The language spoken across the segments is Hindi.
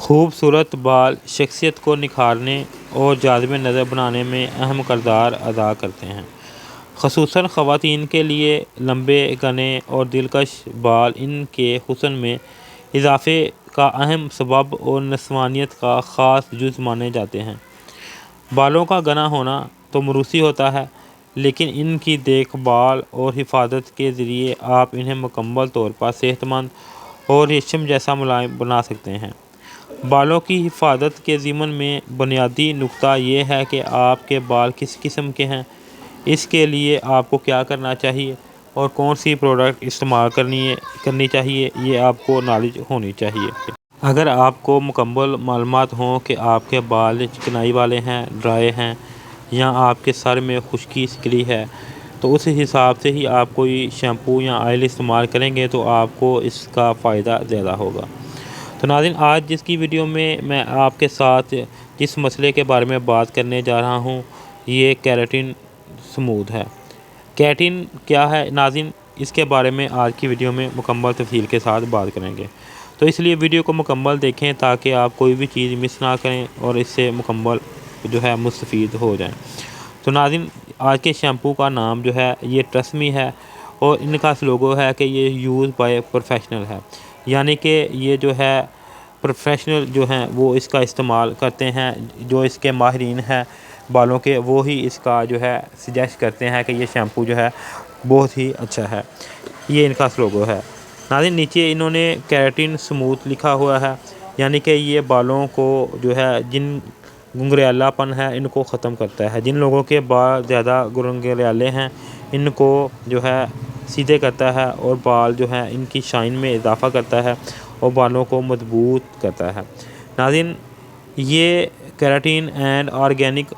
खूबसूरत बाल शख्सियत को निखारने और जाज़िब नज़र बनाने में अहम किरदार अदा करते हैं। ख़ुसूसन ख़वातीन के लिए लंबे, घने और दिलकश बाल इनके हुस्न में इज़ाफ़े का अहम सबब और नस्वानियत का ख़ास जुज़ माने जाते हैं। बालों का घना होना तो मरूसी होता है, लेकिन इनकी देखभाल और हिफाजत के ज़रिए आप इन्हें मुकम्मल तौर पर सेहतमंद और रेशम जैसा मुलायम बना सकते हैं। बालों की हिफाजत के ज़िमन में बुनियादी नुक्ता ये है कि आपके बाल किस किस्म के हैं, इसके लिए आपको क्या करना चाहिए और कौन सी प्रोडक्ट इस्तेमाल करनी चाहिए, ये आपको नॉलेज होनी चाहिए। अगर आपको मुकम्मल मालूमात हों कि आपके बाल चिकनाई वाले हैं, ड्राई हैं या आपके सर में खुश्की सिकली है, तो उस हिसाब से ही आप कोई शैम्पू या ऑयल इस्तेमाल करेंगे तो आपको इसका फ़ायदा ज़्यादा होगा। तो नाज़रीन, आज जिसकी वीडियो में मैं आपके साथ जिस मसले के बारे में बात करने जा रहा हूँ, ये केराटिन स्मूथ है। केराटिन क्या है नाज़रीन, इसके बारे में आज की वीडियो में मुकम्मल तफसील के साथ बात करेंगे। तो इसलिए वीडियो को मुकम्मल देखें ताकि आप कोई भी चीज़ मिस ना करें और इससे मुकम्मल जो है मुस्तफ़ीद हो जाएं। तो नाज़रीन, आज के शैम्पू का नाम जो है ये ट्रस्मी है और इनका लोगो है कि ये यूज़ बाय प्रोफेशनल है, यानी कि ये जो है प्रोफेशनल जो हैं वो इसका इस्तेमाल करते हैं। जो इसके माहिरीन हैं बालों के, वो ही इसका जो है सजेस्ट करते हैं कि ये शैम्पू जो है बहुत ही अच्छा है। ये इनका लोगो है नाज़रीन। नीचे इन्होंने केराटिन स्मूथ लिखा हुआ है, यानी कि ये बालों को जो है जिन घुंघरालापन है इनको ख़त्म करता है। जिन लोगों के बाल ज़्यादा घुंघराले हैं इनको जो है सीधे करता है और बाल जो है इनकी शाइन में इजाफ़ा करता है और बालों को मजबूत करता है। नाज़रीन, ये केराटिन एंड ऑर्गेनिक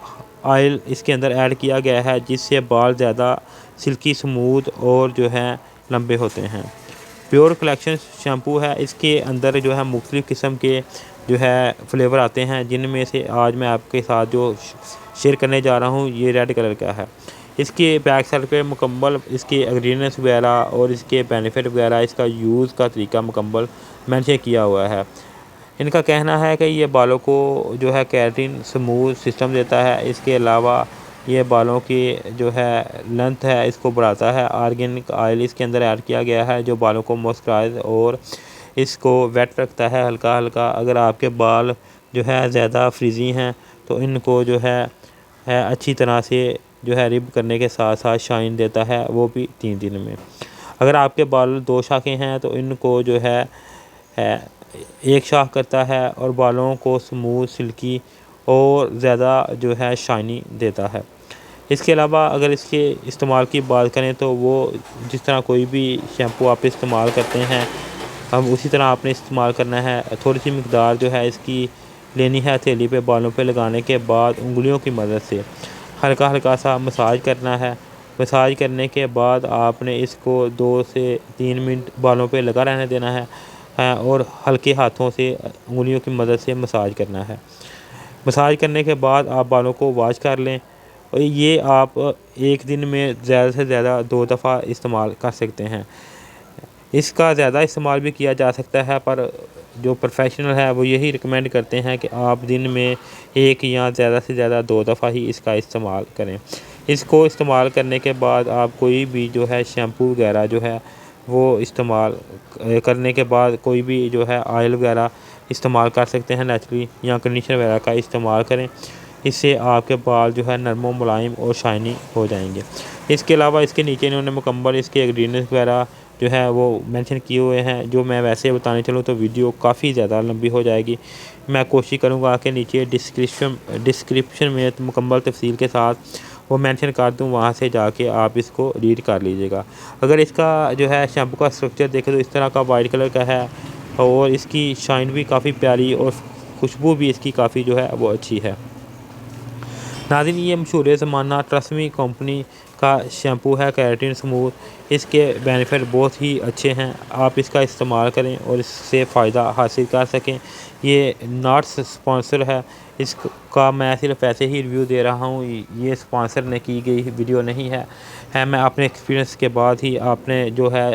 ऑयल इसके अंदर ऐड किया गया है, जिससे बाल ज़्यादा सिल्की, स्मूथ और जो है लंबे होते हैं। प्योर कलेक्शन शैम्पू है, इसके अंदर जो है मुख्तलिफ़ किस्म के जो है फ्लेवर आते हैं, जिनमें से आज मैं आपके साथ जो शेयर करने जा रहा हूँ ये रेड कलर का है। इसके बैक साइड पे मुकम्मल इसके इंग्रेडिएंट्स वगैरह और इसके बेनिफिट वगैरह, इसका यूज़ का तरीका मुकम्मल मेंशन किया हुआ है। इनका कहना है कि ये बालों को जो है केराटिन स्मूथ सिस्टम देता है। इसके अलावा ये बालों की जो है लेंथ है इसको बढ़ाता है। ऑर्गेनिक ऑयल इसके अंदर ऐड किया गया है जो बालों को मॉइस्चराइज और इसको वेट रखता है हल्का हल्का। अगर आपके बाल जो है ज़्यादा फ्रीजी हैं तो इनको जो है अच्छी तरह से जो है रिब करने के साथ साथ शाइन देता है, वो भी 3 दिन में। अगर आपके बाल 2 शाखें हैं तो इनको जो है एक शाख करता है और बालों को स्मूथ, सिल्की और ज़्यादा जो है शाइनी देता है। इसके अलावा अगर इसके इस्तेमाल की बात करें तो वो जिस तरह कोई भी शैम्पू आप इस्तेमाल करते हैं हम उसी तरह आपने इस्तेमाल करना है। थोड़ी सी मिकदार जो है इसकी लेनी है, हथेली पे बालों पे लगाने के बाद उंगलियों की मदद से हल्का हल्का सा मसाज करना है। मसाज करने के बाद आपने इसको 2 से 3 मिनट बालों पे लगा रहने देना है और हल्के हाथों से उंगलियों की मदद से मसाज करना है। मसाज करने के बाद आप बालों को वॉश कर लें और ये आप एक दिन में ज़्यादा से ज़्यादा 2 दफ़ा इस्तेमाल कर सकते हैं। इसका ज़्यादा इस्तेमाल भी किया जा सकता है, पर जो प्रोफेशनल है वो यही रिकमेंड करते हैं कि आप दिन में 1 या ज़्यादा से ज़्यादा 2 दफ़ा ही इसका इस्तेमाल करें। इसको इस्तेमाल करने के बाद आप कोई भी जो है शैम्पू वगैरह जो है वो इस्तेमाल करने के बाद कोई भी जो है ऑयल वगैरह इस्तेमाल कर सकते हैं नेचुरली, या कंडीशनर वगैरह का इस्तेमाल करें। इससे आपके बाल जो है नरम व मुलायम और शाइनी हो जाएंगे। इसके अलावा इसके नीचे इन्होंने मुकम्मल इसके इंग्रेडिएंट्स वगैरह जो है वो मेंशन किए हुए हैं। जो मैं वैसे बताने चलूँ तो वीडियो काफ़ी ज़्यादा लंबी हो जाएगी। मैं कोशिश करूँगा कि नीचे डिस्क्रिप्शन में मुकम्मल तफसील के साथ वो मेंशन कर दूँ, वहाँ से जाके आप इसको रीड कर लीजिएगा। अगर इसका जो है शैम्पू का स्ट्रक्चर देखें तो इस तरह का वाइट कलर का है और इसकी शाइन भी काफ़ी प्यारी और खुशबू भी इसकी काफ़ी जो है वो अच्छी है। नाज़रीन, ये मशहूर ज़माना ट्रस्मी कंपनी का शैम्पू है केराटिन स्मूथ। इसके बेनिफिट बहुत ही अच्छे हैं, आप इसका इस्तेमाल करें और इससे फ़ायदा हासिल कर सकें। ये नॉट स्पॉन्सर है, इसका मैं सिर्फ ऐसे ही रिव्यू दे रहा हूँ, ये स्पॉन्सर ने की गई वीडियो नहीं है। मैं अपने एक्सपीरियंस के बाद ही आपने जो है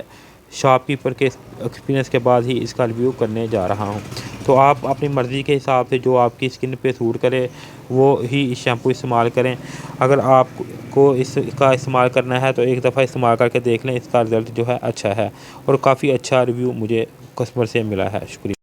शॉपकीपर के एक्सपीरियंस के बाद ही इसका रिव्यू करने जा रहा हूँ। तो आप अपनी मर्ज़ी के हिसाब से जो आपकी स्किन पे सूट करे वो ही शैम्पू इस्तेमाल करें। अगर आपको इसका इस्तेमाल करना है तो एक दफ़ा इस्तेमाल करके देख लें, इसका रिज़ल्ट जो है अच्छा है और काफ़ी अच्छा रिव्यू मुझे कस्टमर से मिला है। शुक्रिया।